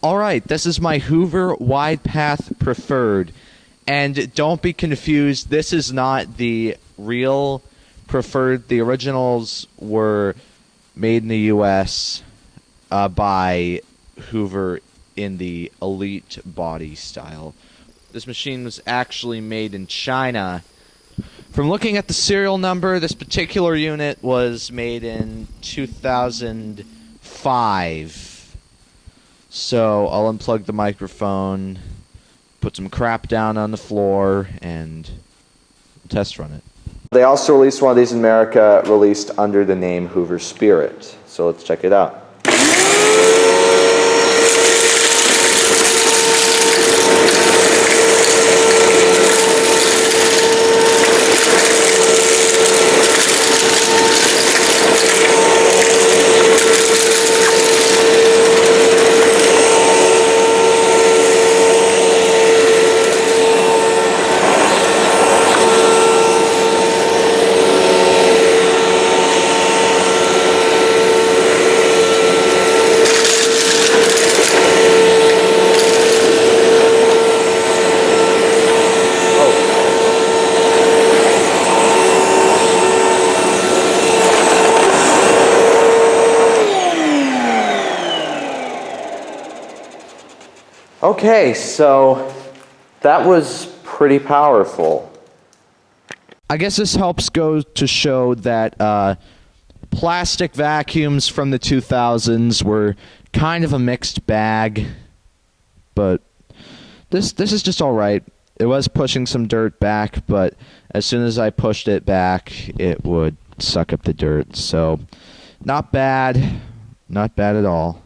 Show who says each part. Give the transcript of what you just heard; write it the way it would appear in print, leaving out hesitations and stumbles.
Speaker 1: Alright, this is my Hoover Wide Path Preferred. And don't be confused, this is not the real Preferred. The originals were made in the US by Hoover in the Elite body style. This machine was actually made in China. From looking at the serial number, this particular unit was made in 2005. So I'll unplug the microphone, put some crap down on the floor, and test run it. They also released one of these in America, released under the name Hoover Spirit. So let's check it out. Okay, so that was pretty powerful. I guess this helps go to show that plastic vacuums from the 2000s were kind of a mixed bag, but this is just all right. It was pushing some dirt back, but as soon as I pushed it back, it would suck up the dirt. So not bad at all.